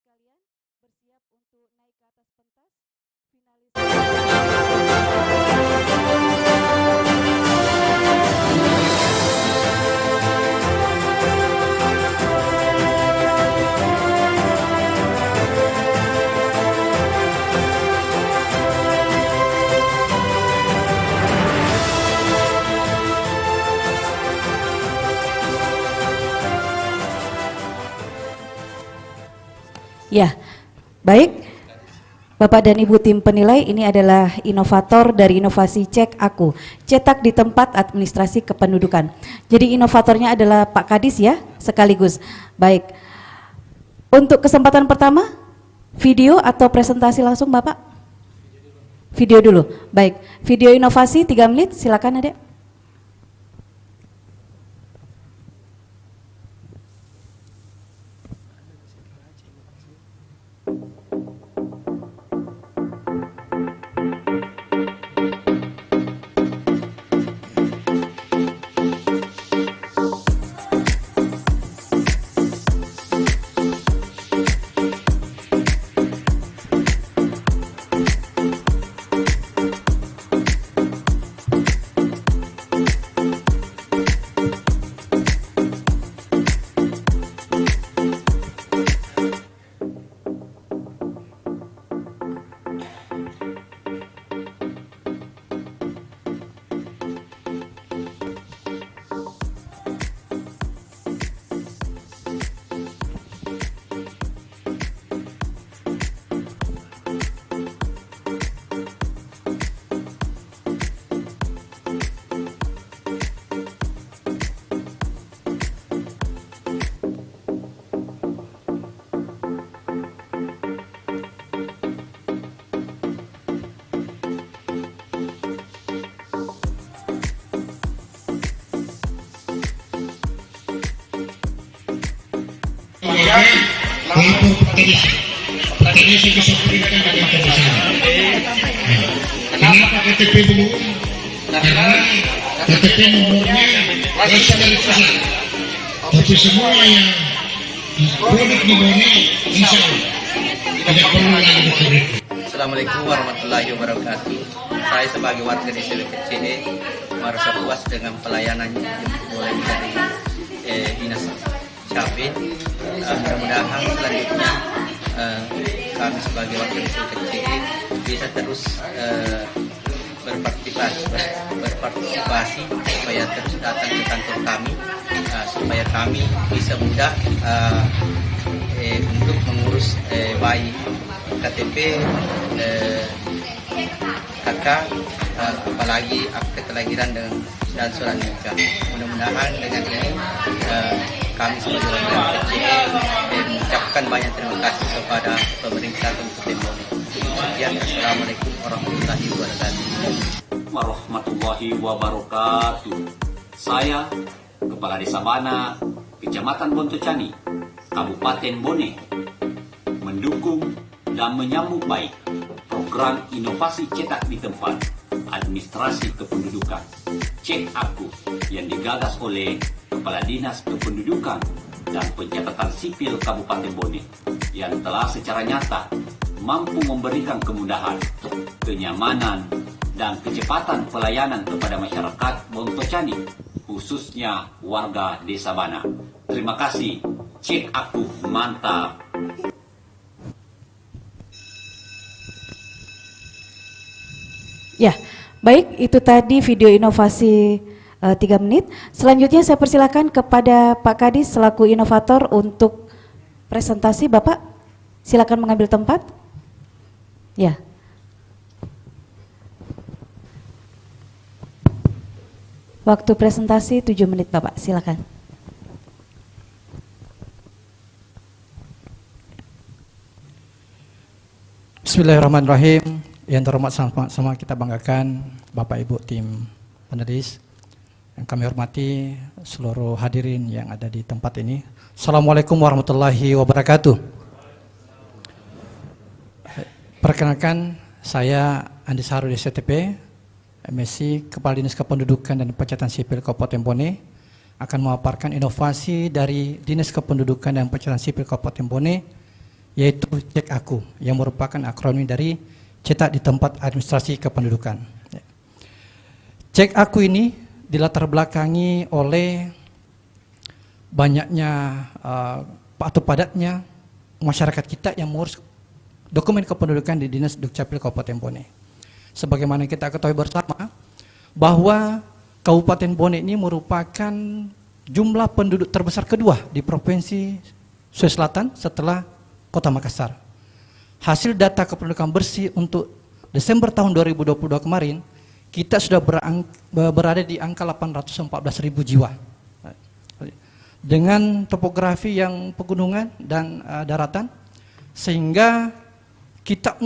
sekalian bersiap untuk naik ke atas pentas. Finalis. Ya, baik. Bapak dan Ibu tim penilai, ini adalah inovator dari inovasi Cek Aku, cetak di tempat administrasi kependudukan. Jadi inovatornya adalah Pak Kadis ya, sekaligus. Baik. Untuk kesempatan pertama, video atau presentasi langsung Bapak? Video dulu. Baik. Video inovasi 3 menit, silakan Adek. Tadi saya bisa berikan pada sana. Kenapa KTP belum? Karena KTP nomornya berasal dari pusat. Tapi semua yang produk di Bone, insya Allah tidak perlu lagi dikirim. Assalamualaikum warahmatullahi wabarakatuh. Saya sebagai warga desa Kecil merasa puas dengan pelayanan yang mulai dari dinas Capil. Mudah-mudahan selanjutnya kami sebagai warga desa Kecil bisa terus berpartisipasi supaya terus datang ke kantor kami supaya kami bisa mudah untuk mengurus baik KTP, KK, apalagi akte kelahiran dan surat nikah. Mudah-mudahan dengan ini kami sebagai warga kecil mengucapkan banyak terima kasih kepada pemerintah Kabupaten Bone. Sekian, assalamualaikum warahmatullahi wabarakatuh. Saya Kepala Desa Bana, Kecamatan Bontocani, Kabupaten Bone, mendukung dan menyambut baik program inovasi cetak di tempat administrasi kependudukan Cek Aku yang digagas oleh Kepala Dinas Kependudukan dan Pencatatan Sipil Kabupaten Bone yang telah secara nyata mampu memberikan kemudahan, kenyamanan, dan kecepatan pelayanan kepada masyarakat Bontocani, khususnya warga Desa Bana. Terima kasih, Cek Aku mantap. Ya, baik, itu tadi video inovasi 3 menit. Selanjutnya saya persilakan kepada Pak Kadis selaku inovator untuk presentasi. Bapak, silakan mengambil tempat. Ya. Waktu presentasi 7 menit Bapak, silakan. Bismillahirrahmanirrahim. Yang terhormat sama kita banggakan Bapak Ibu tim penulis, yang kami hormati seluruh hadirin yang ada di tempat ini. Assalamualaikum warahmatullahi wabarakatuh. Perkenalkan, saya Andi Saharu DCTP, MSc Kepala Dinas Kependudukan dan Pencatatan Sipil Kabupaten Bone, akan memaparkan inovasi dari Dinas Kependudukan dan Pencatatan Sipil Kabupaten Bone yaitu Cek Aku, yang merupakan akronim dari Cetak di Tempat Administrasi Kependudukan. Cek Aku ini dilatar belakangi oleh banyaknya atau padatnya masyarakat kita yang mengurus dokumen kependudukan di Dinas Dukcapil Kabupaten Bone. Sebagaimana kita ketahui bersama bahwa Kabupaten Bone ini merupakan jumlah penduduk terbesar kedua di Provinsi Sulawesi Selatan setelah Kota Makassar. Hasil data kependudukan bersih untuk Desember tahun 2022 kemarin, kita sudah berada di angka 814.000 jiwa. Dengan topografi yang pegunungan dan daratan, sehingga kita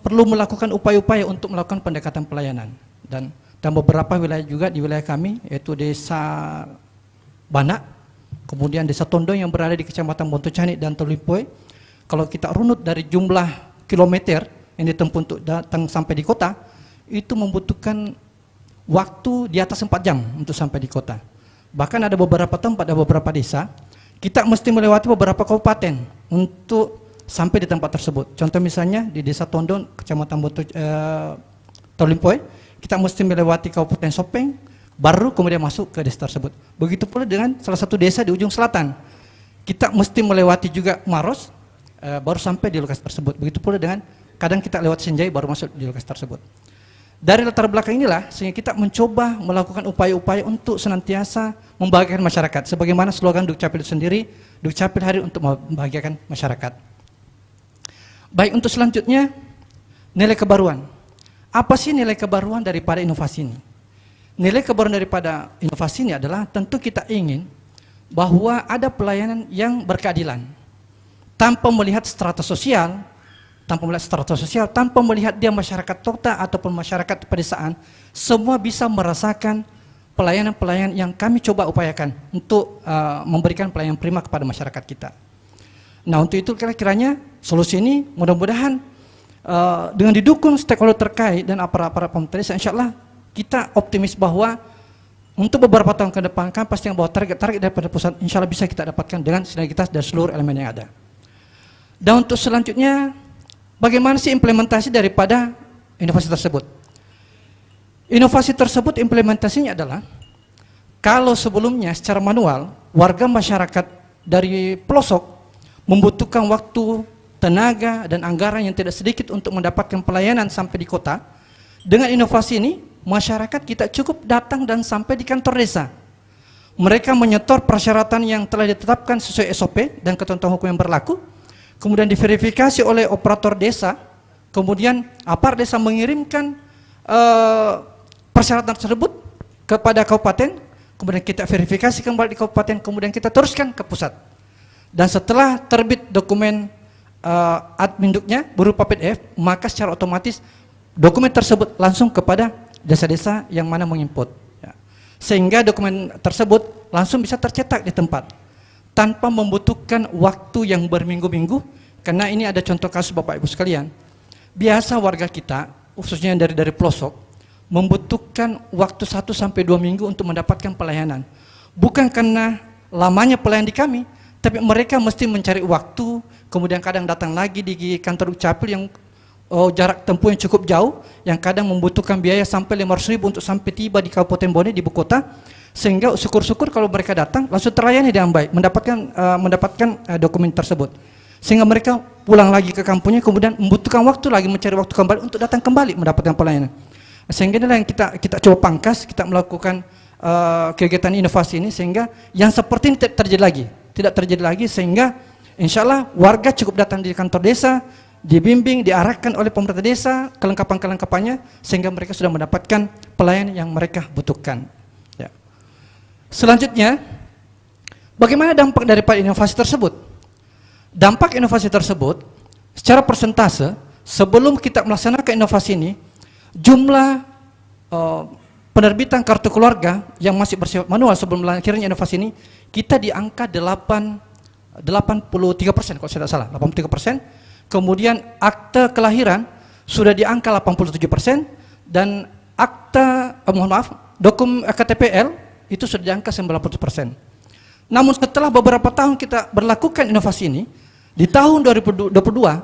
perlu melakukan upaya-upaya untuk melakukan pendekatan pelayanan. Dan beberapa wilayah juga di wilayah kami, yaitu Desa Banak, kemudian Desa Tondong yang berada di Kecamatan Bontocani dan Tolimpoe. Kalau kita runut dari jumlah kilometer yang ditempuh untuk datang sampai di kota, itu membutuhkan waktu di atas 4 jam untuk sampai di kota. Bahkan ada beberapa tempat, ada beberapa desa, kita mesti melewati beberapa kabupaten untuk sampai di tempat tersebut. Contoh misalnya di Desa Tondong, Kecamatan Tolimpoe, kita mesti melewati Kabupaten Sopeng, baru kemudian masuk ke desa tersebut. Begitu pula dengan salah satu desa di ujung selatan. Kita mesti melewati juga Maros, baru sampai di lokasi tersebut. Begitu pula dengan kadang kita lewat Senjai baru masuk di lokasi tersebut. Dari latar belakang inilah sehingga kita mencoba melakukan upaya-upaya untuk senantiasa membahagiakan masyarakat. Sebagaimana slogan Dukcapil itu sendiri, Dukcapil hari untuk membahagiakan masyarakat. Baik, untuk selanjutnya nilai kebaruan. Apa sih nilai kebaruan daripada inovasi ini? Nilai kebaruan daripada inovasi ini adalah tentu kita ingin bahwa ada pelayanan yang berkeadilan tanpa melihat strata sosial, tanpa melihat dia masyarakat kota ataupun masyarakat pedesaan, semua bisa merasakan pelayanan-pelayanan yang kami coba upayakan untuk memberikan pelayanan prima kepada masyarakat kita. Nah, untuk itu kira-kiranya solusi ini mudah-mudahan dengan didukung stakeholder terkait dan aparat-aparat pemerintah desa, insya Allah kita optimis bahwa untuk beberapa tahun ke depan kan pasti yang bahwa target daripada pusat insya Allah bisa kita dapatkan dengan sinergitas dari seluruh elemen yang ada. Dan untuk selanjutnya, bagaimana sih implementasi daripada inovasi tersebut? Inovasi tersebut implementasinya adalah kalau sebelumnya secara manual warga masyarakat dari pelosok membutuhkan waktu, tenaga, dan anggaran yang tidak sedikit untuk mendapatkan pelayanan sampai di kota. Dengan inovasi ini, masyarakat kita cukup datang dan sampai di kantor desa. Mereka menyetor persyaratan yang telah ditetapkan sesuai SOP dan ketentuan hukum yang berlaku, kemudian diverifikasi oleh operator desa, kemudian aparat desa mengirimkan persyaratan tersebut kepada kabupaten, kemudian kita verifikasi kembali di kabupaten, kemudian kita teruskan ke pusat. Dan setelah terbit dokumen adminduknya berupa PDF, maka secara otomatis dokumen tersebut langsung kepada desa-desa yang mana menginput. Ya. Sehingga dokumen tersebut langsung bisa tercetak di tempat, tanpa membutuhkan waktu yang berminggu-minggu, karena ini ada contoh kasus Bapak Ibu sekalian. Biasa warga kita, khususnya dari pelosok, membutuhkan waktu 1 sampai 2 minggu untuk mendapatkan pelayanan. Bukan karena lamanya pelayanan di kami, tapi mereka mesti mencari waktu, kemudian kadang datang lagi di kantor Dukcapil yang jarak tempuh yang cukup jauh, yang kadang membutuhkan biaya sampai 500.000 untuk sampai tiba di Kabupaten Bone, di ibu kota, sehingga syukur-syukur kalau mereka datang langsung terlayani dengan baik, mendapatkan dokumen tersebut, sehingga mereka pulang lagi ke kampungnya, kemudian membutuhkan waktu lagi mencari waktu kembali untuk datang kembali mendapatkan pelayanan. Sehingga inilah yang kita coba pangkas, kita melakukan kegiatan inovasi ini sehingga yang seperti ini tidak terjadi lagi, sehingga insya Allah warga cukup datang di kantor desa, dibimbing, diarahkan oleh pemerintah desa kelengkapan-kelengkapannya, sehingga mereka sudah mendapatkan pelayanan yang mereka butuhkan. Ya. Selanjutnya, bagaimana dampak daripada inovasi tersebut? Dampak inovasi tersebut secara persentase, sebelum kita melaksanakan inovasi ini, jumlah penerbitan kartu keluarga yang masih bersifat manual sebelum akhirnya inovasi ini, kita di angka 83% kalau saya tidak salah, 83%. Kemudian akte kelahiran sudah di angka 87%, dan akta KTPL itu sudah di angka 90%. Namun setelah beberapa tahun kita berlakukan inovasi ini, Di tahun 2022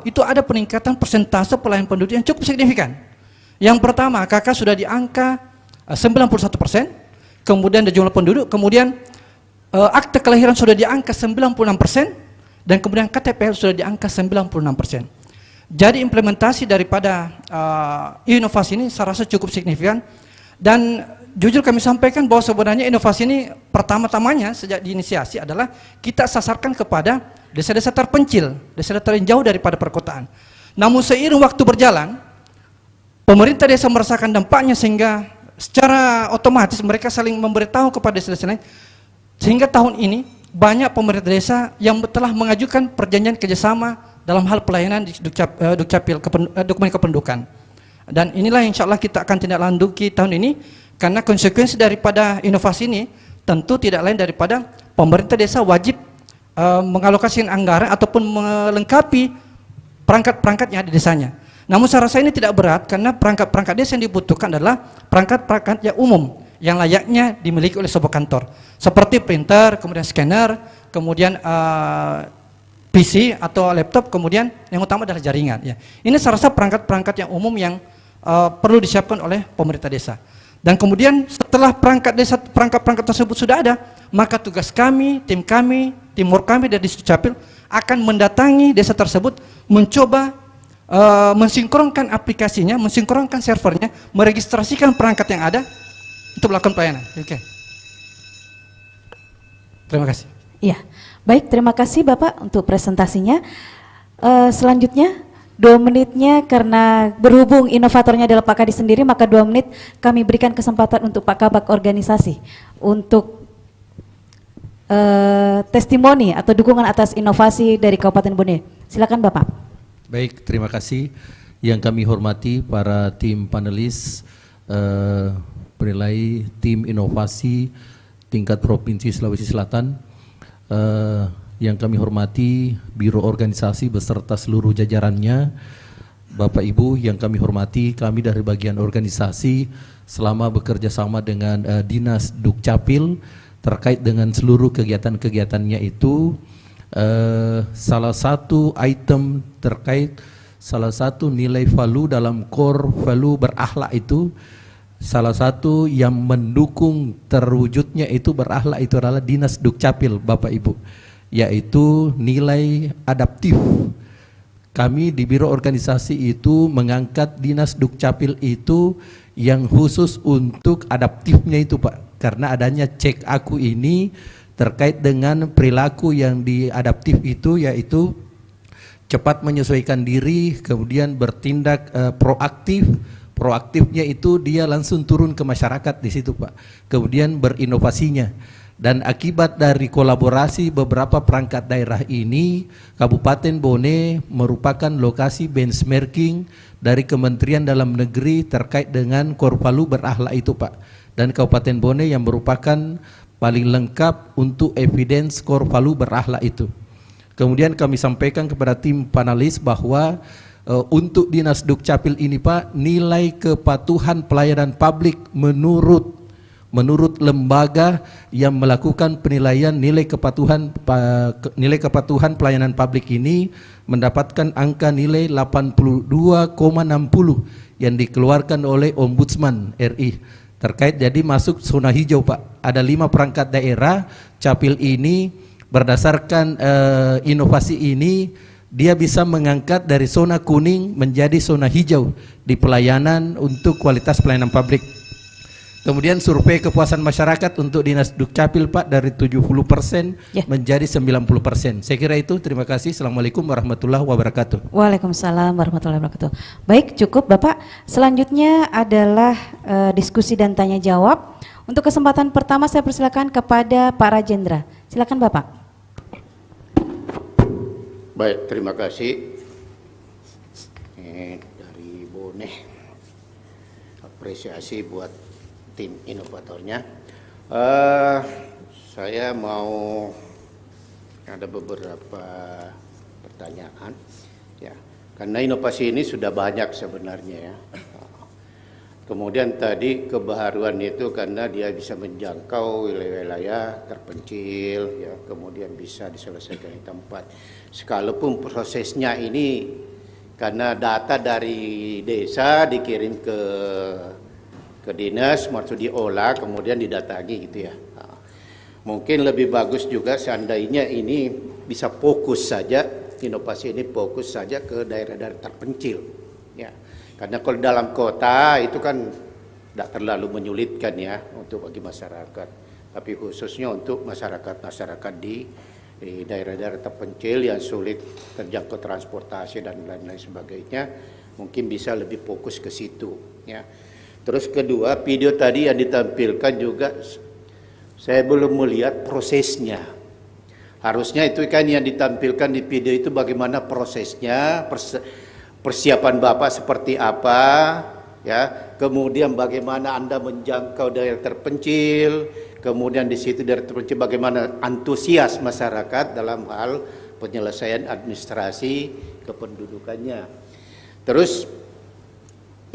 itu ada peningkatan persentase pelayan penduduk yang cukup signifikan. Yang pertama, KK sudah di angka 91%, kemudian ada jumlah penduduk, kemudian akte kelahiran sudah di angka 96%, dan kemudian KTPL sudah di angka 96%. Jadi implementasi daripada inovasi ini saya rasa cukup signifikan, dan jujur kami sampaikan bahwa sebenarnya inovasi ini pertama-tamanya sejak diinisiasi adalah kita sasarkan kepada desa-desa terpencil, desa-desa yang jauh daripada perkotaan. Namun seiring waktu berjalan, pemerintah desa merasakan dampaknya sehingga secara otomatis mereka saling memberitahu kepada desa-desa lain, sehingga tahun ini banyak pemerintah desa yang telah mengajukan perjanjian kerjasama dalam hal pelayanan di Dukcapil, dokumen kependudukan. Dan inilah insya Allah kita akan tindak lanjuti tahun ini, karena konsekuensi daripada inovasi ini tentu tidak lain daripada pemerintah desa wajib mengalokasikan anggaran ataupun melengkapi perangkat-perangkat yang ada di desanya. Namun saya rasa ini tidak berat, karena perangkat-perangkat desa yang dibutuhkan adalah perangkat-perangkat yang umum yang layaknya dimiliki oleh sebuah kantor, seperti printer, kemudian scanner, kemudian PC atau laptop, kemudian yang utama adalah jaringan. Ya. Ini saya rasa perangkat-perangkat yang umum yang perlu disiapkan oleh pemerintah desa. Dan kemudian setelah perangkat desa, perangkat-perangkat tersebut sudah ada, maka tugas kami, timur kami dari Dukcapil akan mendatangi desa tersebut, mencoba mensinkronkan aplikasinya, mensinkronkan servernya, meregistrasikan perangkat yang ada untuk melakukan pelayanan. Oke. Terima kasih. Iya, baik, terima kasih Bapak untuk presentasinya. Selanjutnya 2 menitnya, karena berhubung inovatornya adalah Pak Kadis sendiri, maka 2 menit kami berikan kesempatan untuk Pak Kabak organisasi untuk testimoni atau dukungan atas inovasi dari Kabupaten Bone. Silakan Bapak. Baik, terima kasih. Yang kami hormati para tim panelis, penilai tim inovasi tingkat Provinsi Sulawesi Selatan, yang kami hormati Biro Organisasi beserta seluruh jajarannya, Bapak Ibu yang kami hormati, kami dari bagian organisasi selama bekerja sama dengan Dinas Dukcapil terkait dengan seluruh kegiatan-kegiatannya itu, salah satu item terkait salah satu nilai value dalam core value berakhlak itu, salah satu yang mendukung terwujudnya itu berakhlak itu adalah Dinas Dukcapil, Bapak Ibu, yaitu nilai adaptif. Kami di Biro Organisasi itu mengangkat Dinas Dukcapil itu yang khusus untuk adaptifnya itu Pak, karena adanya cek aku ini terkait dengan perilaku yang diadaptif itu, yaitu cepat menyesuaikan diri, kemudian bertindak proaktif. Proaktifnya itu dia langsung turun ke masyarakat di situ Pak, kemudian berinovasinya. Dan akibat dari kolaborasi beberapa perangkat daerah ini, Kabupaten Bone merupakan lokasi benchmarking dari Kementerian Dalam Negeri terkait dengan core value berakhlak itu Pak. Dan Kabupaten Bone yang merupakan paling lengkap untuk evidence core value berakhlak itu. Kemudian kami sampaikan kepada tim panelis bahwa untuk Dinas Dukcapil ini Pak, nilai kepatuhan pelayanan publik menurut lembaga yang melakukan penilaian nilai kepatuhan pelayanan publik ini mendapatkan angka nilai 82,60 yang dikeluarkan oleh Ombudsman RI terkait, jadi masuk zona hijau Pak. Ada 5 perangkat daerah Capil ini berdasarkan inovasi ini dia bisa mengangkat dari zona kuning menjadi zona hijau di pelayanan untuk kualitas pelayanan publik. Kemudian survei kepuasan masyarakat untuk Dinas Dukcapil Pak dari 70% menjadi 90%. Saya kira itu, terima kasih. Assalamualaikum warahmatullahi wabarakatuh. Waalaikumsalam warahmatullahi wabarakatuh. Baik, cukup Bapak. Selanjutnya adalah diskusi dan tanya jawab. Untuk kesempatan pertama saya persilakan kepada Pak Rajendra. Silakan Bapak. Baik, terima kasih. Dari Bone, apresiasi buat tim inovatornya. Saya mau ada beberapa pertanyaan ya, karena inovasi ini sudah banyak sebenarnya ya. Kemudian tadi kebaharuan itu karena dia bisa menjangkau wilayah-wilayah terpencil, ya, kemudian bisa diselesaikan di tempat. Sekalipun prosesnya ini karena data dari desa dikirim ke dinas, maksud diolah, kemudian didatangi gitu ya. Nah, mungkin lebih bagus juga seandainya ini bisa fokus saja, inovasi ini fokus saja ke daerah-daerah terpencil, ya. Karena kalau dalam kota itu kan tidak terlalu menyulitkan ya untuk bagi masyarakat, tapi khususnya untuk masyarakat di daerah-daerah terpencil yang sulit terjangkau transportasi dan lain-lain sebagainya, mungkin bisa lebih fokus ke situ ya. Terus kedua, video tadi yang ditampilkan juga saya belum melihat prosesnya. Harusnya itu kan yang ditampilkan di video itu bagaimana prosesnya, persiapan Bapak seperti apa, ya. Kemudian bagaimana Anda menjangkau daerah terpencil, kemudian di situ daerah terpencil bagaimana antusias masyarakat dalam hal penyelesaian administrasi kependudukannya. Terus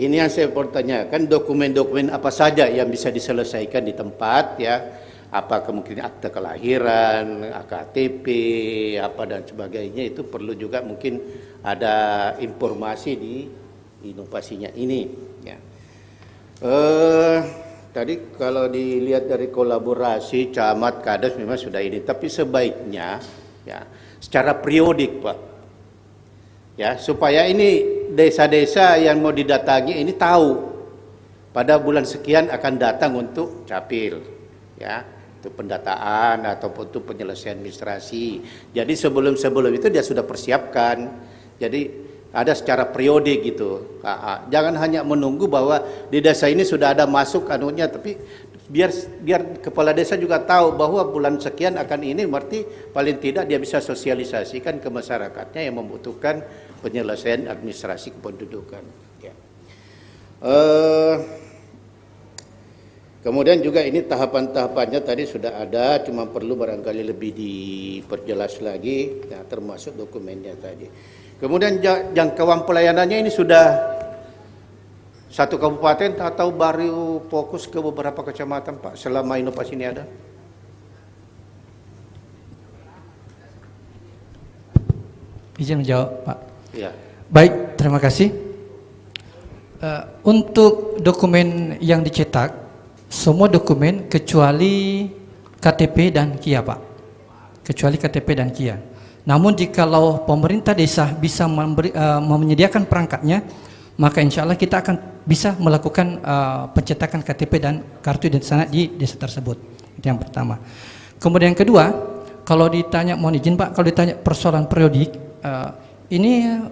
ini yang saya pertanyakan, dokumen-dokumen apa saja yang bisa diselesaikan di tempat ya? Apakah mungkin akte kelahiran, KTP, apa dan sebagainya, itu perlu juga mungkin ada informasi di inovasinya ini ya. Tadi kalau dilihat dari kolaborasi camat kades memang sudah ini, tapi sebaiknya ya secara periodik Pak ya, supaya ini desa-desa yang mau didatangi ini tahu pada bulan sekian akan datang untuk capil ya, untuk pendataan ataupun untuk penyelesaian administrasi. Jadi sebelum itu dia sudah persiapkan. Jadi ada secara periodik gitu. Jangan hanya menunggu bahwa di desa ini sudah ada masuk anunya, tapi biar kepala desa juga tahu bahwa bulan sekian akan ini, berarti paling tidak dia bisa sosialisasikan ke masyarakatnya yang membutuhkan penyelesaian administrasi kependudukan. Ya. Kemudian juga ini tahapan-tahapannya tadi sudah ada, cuma perlu barangkali lebih diperjelas lagi, ya, termasuk dokumennya tadi. Kemudian jangkauan pelayanannya ini sudah satu kabupaten atau baru fokus ke beberapa kecamatan Pak selama inovasi ini ada? Izin menjawab Pak. Ya. Baik, terima kasih. Untuk dokumen yang dicetak, semua dokumen kecuali KTP dan KIA Pak. Kecuali KTP dan KIA. Namun jikalau pemerintah desa bisa menyediakan perangkatnya, maka insya Allah kita akan bisa melakukan pencetakan KTP dan kartu identitas anak di desa tersebut. Itu yang pertama. Kemudian yang kedua, kalau ditanya, mohon izin Pak, kalau ditanya persoalan periodik, ini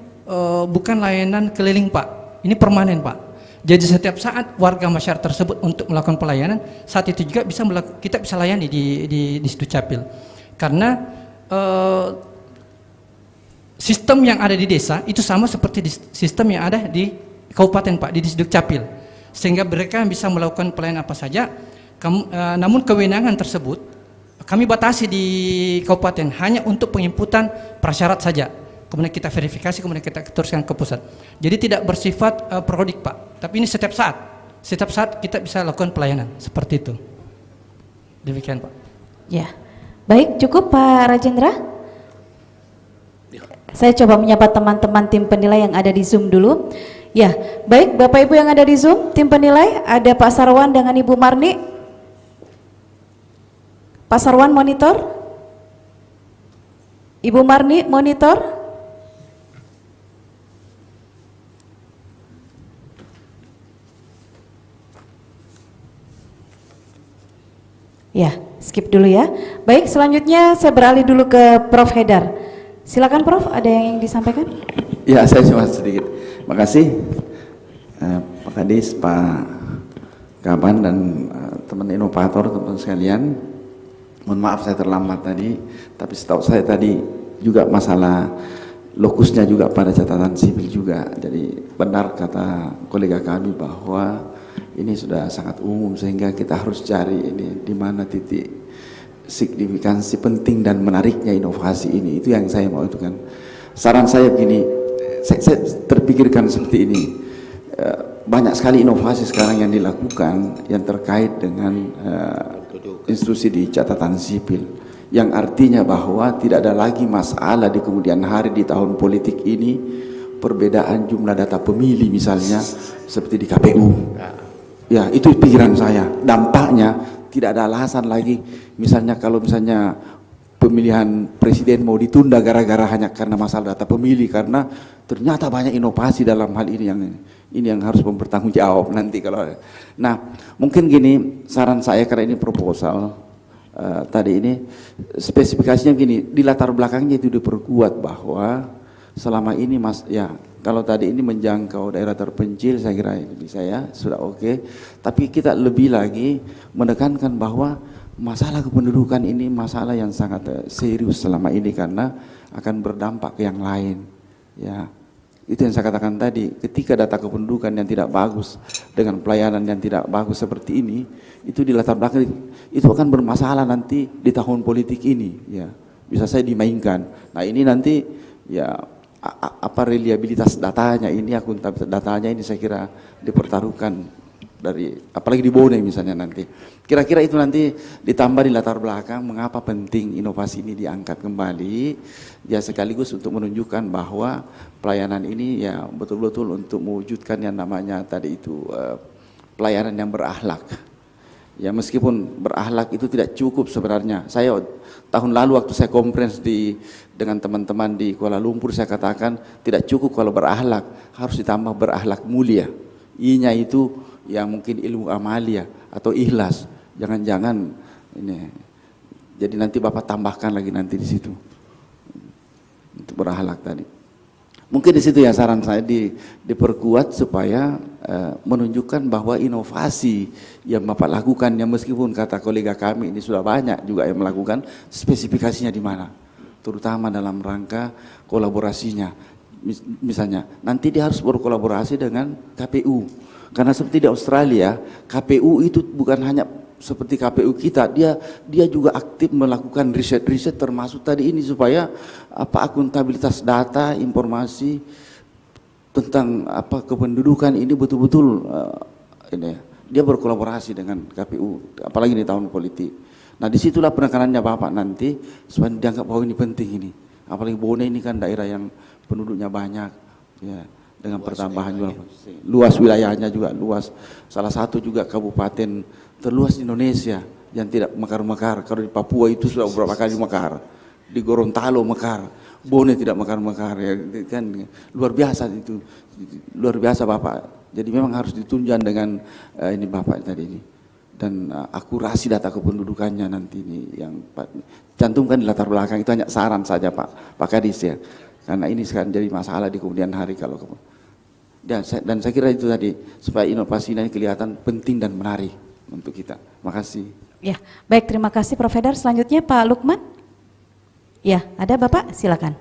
bukan layanan keliling Pak, ini permanen Pak. Jadi setiap saat warga masyarakat tersebut untuk melakukan pelayanan, saat itu juga kita bisa layani di Dukcapil. Karena sistem yang ada di desa itu sama seperti sistem yang ada di kabupaten Pak, di Dukcapil, sehingga mereka bisa melakukan pelayanan apa saja. Namun kewenangan tersebut kami batasi di kabupaten hanya untuk penginputan prasyarat saja, kemudian kita verifikasi, kemudian kita teruskan ke pusat. Jadi tidak bersifat periodik Pak, tapi ini setiap saat kita bisa lakukan pelayanan seperti itu. Demikian Pak. Ya, baik, cukup Pak Rajendra. Saya coba menyapa teman-teman tim penilai yang ada di Zoom dulu. Ya, baik Bapak Ibu yang ada di Zoom, tim penilai, ada Pak Sarwan dengan Ibu Marni. Pak Sarwan monitor. Ibu Marni monitor. Ya, skip dulu ya. Baik, selanjutnya saya beralih dulu ke Prof. Haidar. Silakan Prof, ada yang disampaikan? Ya, saya cuma sedikit. Makasih Pak Kadis, Pak Kaban dan teman inovator, teman sekalian. Mohon maaf saya terlambat tadi, tapi setahu saya tadi juga masalah lokusnya juga pada catatan sipil juga. Jadi benar kata kolega kami bahwa ini sudah sangat umum sehingga kita harus cari ini di mana titik signifikansi penting dan menariknya inovasi ini. Itu yang saya mau itu kan. Saran saya begini, saya terpikirkan seperti ini. banyak sekali inovasi sekarang yang dilakukan yang terkait dengan institusi di catatan sipil, yang artinya bahwa tidak ada lagi masalah di kemudian hari di tahun politik ini perbedaan jumlah data pemilih misalnya seperti di KPU. Ya, itu pikiran saya. Dampaknya tidak ada alasan lagi misalnya kalau misalnya pemilihan presiden mau ditunda gara-gara hanya karena masalah data pemilih, karena ternyata banyak inovasi dalam hal ini yang harus bertanggung jawab nanti kalau. Nah, mungkin gini saran saya, karena ini proposal tadi ini spesifikasinya gini, di latar belakangnya itu diperkuat bahwa selama ini kalau tadi ini menjangkau daerah terpencil, saya kira ini bisa ya, sudah oke. Tapi kita lebih lagi menekankan bahwa masalah kependudukan ini masalah yang sangat serius selama ini karena akan berdampak ke yang lain. Ya, itu yang saya katakan tadi, ketika data kependudukan yang tidak bagus dengan pelayanan yang tidak bagus seperti ini, itu di latar belakang itu akan bermasalah nanti di tahun politik ini. Ya, bisa saya dimainkan. Nah ini nanti ya apa reliabilitas datanya ini, akuntabilitas datanya ini saya kira dipertaruhkan dari apalagi di Bone misalnya nanti. Kira-kira itu nanti ditambah di latar belakang mengapa penting inovasi ini diangkat kembali, ya sekaligus untuk menunjukkan bahwa pelayanan ini ya betul-betul untuk mewujudkan yang namanya tadi itu pelayanan yang berakhlak. Ya meskipun berakhlak itu tidak cukup sebenarnya. Saya tahun lalu waktu saya conference dengan teman-teman di Kuala Lumpur, saya katakan tidak cukup kalau berakhlak, harus ditambah berakhlak mulia. I-nya itu yang mungkin ilmu amalia atau ikhlas. Jangan-jangan ini. Jadi nanti Bapak tambahkan lagi nanti di situ untuk berakhlak tadi. Mungkin di situ ya saran saya diperkuat supaya menunjukkan bahwa inovasi yang Bapak lakukan, yang meskipun kata kolega kami ini sudah banyak juga yang melakukan, spesifikasinya di mana, terutama dalam rangka kolaborasinya. Misalnya nanti dia harus berkolaborasi dengan KPU, karena seperti di Australia KPU itu bukan hanya seperti KPU kita, dia juga aktif melakukan riset-riset termasuk tadi ini supaya akuntabilitas data informasi tentang kependudukan ini betul-betul ini dia berkolaborasi dengan KPU, apalagi di tahun politik. Nah disitulah penekanannya Bapak nanti supaya dianggap bahwa ini penting ini, apalagi Bone ini kan daerah yang penduduknya banyak ya, dengan pertambahan juga luas wilayahnya juga luas, salah satu juga kabupaten terluas di Indonesia yang tidak mekar-mekar. Kalau di Papua itu sudah beberapa kali mekar, di Gorontalo mekar, Bone tidak mekar-mekar ya, kan luar biasa itu, luar biasa Bapak. Jadi memang harus ditunjang dengan ini Bapak tadi ini, dan akurasi data kependudukannya nanti ini yang cantumkan di latar belakang. Itu hanya saran saja Pak Kadis ya, karena ini sekarang jadi masalah di kemudian hari kalau dan saya kira itu tadi supaya inovasi ini kelihatan penting dan menarik untuk kita. Makasih. Ya, baik, terima kasih Prof. Haidar. Selanjutnya Pak Lukman. Ya, ada Bapak, silakan.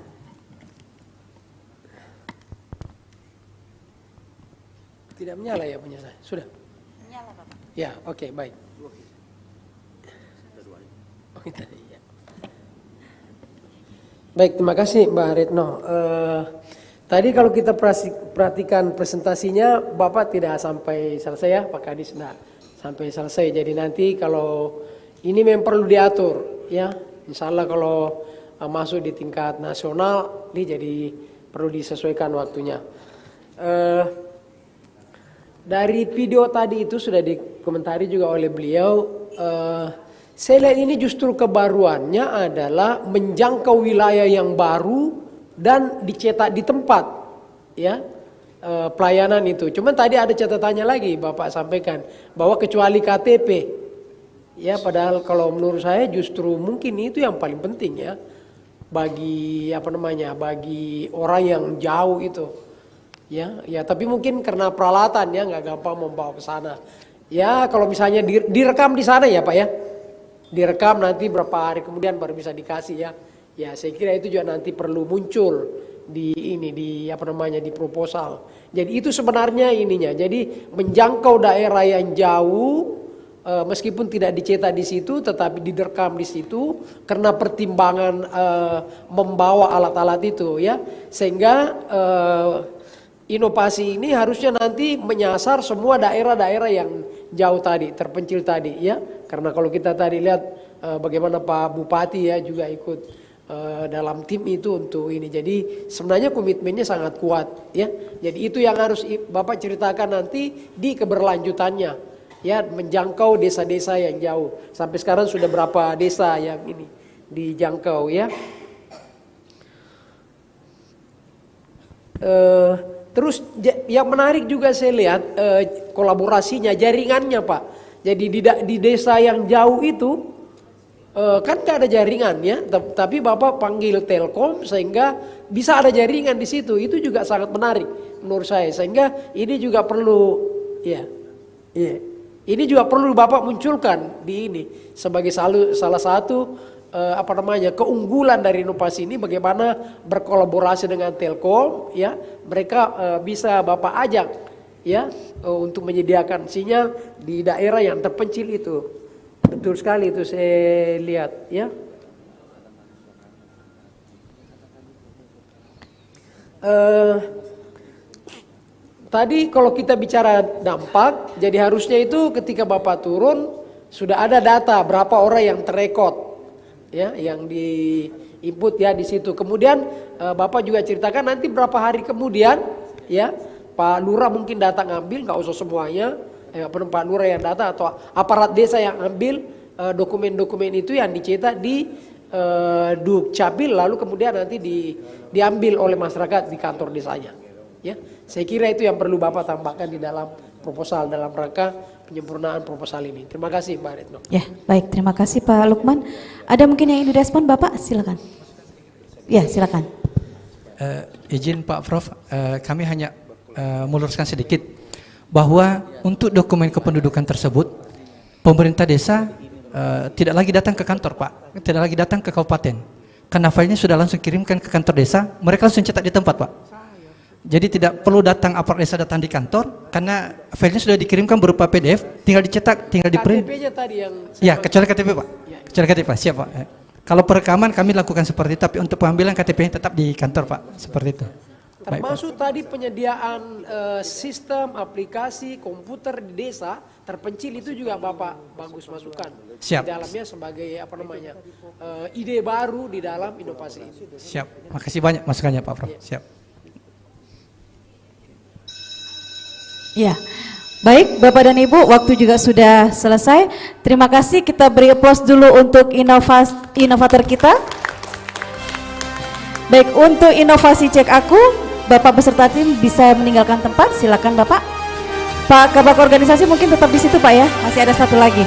Tidak menyala ya punya saya? Sudah? Menyala Bapak. Ya, oke, baik. Ya. Baik, terima kasih Mbak Retno. Tadi kalau kita perhatikan presentasinya, Bapak tidak sampai selesai ya, Pak Kadis, sampai selesai. Jadi nanti kalau ini memang perlu diatur ya, insya Allah kalau masuk di tingkat nasional ini jadi perlu disesuaikan waktunya. Dari video tadi itu sudah dikomentari juga oleh beliau, saya lihat ini justru kebaruannya adalah menjangkau wilayah yang baru dan dicetak di tempat ya. Pelayanan itu. Cuman tadi ada catatannya lagi Bapak sampaikan bahwa kecuali KTP. Ya padahal kalau menurut saya justru mungkin itu yang paling penting ya bagi bagi orang yang jauh itu. Ya tapi mungkin karena peralatan ya nggak gampang membawa ke sana. Ya kalau misalnya direkam di sana ya Pak ya. Direkam nanti berapa hari kemudian baru bisa dikasih ya. Ya saya kira itu juga nanti perlu muncul di proposal. Jadi itu sebenarnya ininya. Jadi menjangkau daerah yang jauh meskipun tidak dicetak di situ tetapi direkam di situ karena pertimbangan membawa alat-alat itu ya. Sehingga inovasi ini harusnya nanti menyasar semua daerah-daerah yang jauh tadi, terpencil tadi ya. Karena kalau kita tadi lihat bagaimana Pak Bupati ya juga ikut dalam tim itu untuk ini. Jadi sebenarnya komitmennya sangat kuat ya. Jadi itu yang harus Bapak ceritakan nanti di keberlanjutannya ya, menjangkau desa-desa yang jauh. Sampai sekarang sudah berapa desa yang ini dijangkau ya. Terus yang menarik juga saya lihat kolaborasinya, jaringannya Pak. Jadi di desa yang jauh itu kan gak ada jaringan ya, tapi Bapak panggil Telkom sehingga bisa ada jaringan di situ. Itu juga sangat menarik menurut saya. Sehingga ini juga perlu ya. Ini juga perlu Bapak munculkan di ini sebagai salah satu keunggulan dari inovasi ini, bagaimana berkolaborasi dengan Telkom ya. Mereka bisa Bapak ajak ya untuk menyediakan sinyal di daerah yang terpencil itu. Betul sekali itu saya lihat ya. Tadi kalau kita bicara dampak, jadi harusnya itu ketika Bapak turun sudah ada data berapa orang yang terekod ya, yang di input ya di situ. Kemudian Bapak juga ceritakan nanti berapa hari kemudian ya Pak Lurah mungkin datang ambil, nggak usah semuanya. Pak Lurah yang data atau aparat desa yang ambil dokumen-dokumen itu yang dicetak di Dukcapil, lalu kemudian nanti diambil oleh masyarakat di kantor desanya. Ya, saya kira itu yang perlu Bapak tambahkan di dalam proposal dalam rangka penyempurnaan proposal ini. Terima kasih Pak Retno. Ya, baik, terima kasih Pak Lukman. Ada mungkin yang ingin direspon Bapak? Silakan. Ya, silakan. Izin Pak Prof, kami hanya meluruskan sedikit bahwa untuk dokumen kependudukan tersebut pemerintah desa tidak lagi datang ke kantor Pak, tidak lagi datang ke kabupaten, karena filenya sudah langsung kirimkan ke kantor desa, mereka langsung cetak di tempat Pak. Jadi tidak perlu datang aparat desa datang di kantor, karena filenya sudah dikirimkan berupa PDF, tinggal dicetak, tinggal di print. KTP-nya tadi yang ya, kecuali KTP Pak, kecuali KTP Pak, siap Pak. Kalau perekaman kami lakukan seperti itu, tapi untuk pengambilan KTP-nya tetap di kantor Pak, seperti itu. Termasuk tadi penyediaan sistem aplikasi komputer di desa terpencil itu juga Bapak bagus masukkan. Siap. Di dalamnya sebagai ide baru di dalam inovasi ini. Siap. Makasih banyak masukannya Pak Prof. Siap. Ya. Baik, Bapak dan Ibu, waktu juga sudah selesai. Terima kasih, kita beri aplaus dulu untuk inovator kita. Baik, untuk inovasi Cek Aku, Bapak beserta tim bisa meninggalkan tempat, silakan Bapak. Pak Kabak Organisasi mungkin tetap di situ Pak ya, masih ada satu lagi.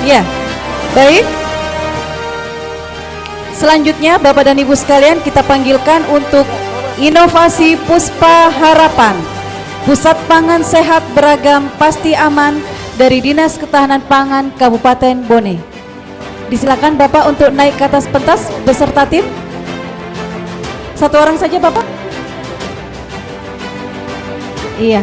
Ya, baik. Selanjutnya Bapak dan Ibu sekalian kita panggilkan untuk inovasi Puspa Harapan, Pusat Pangan Sehat Beragam Pasti Aman dari Dinas Ketahanan Pangan Kabupaten Bone. Disilakan Bapak untuk naik ke atas pentas beserta tim. Satu orang saja Bapak. Iya.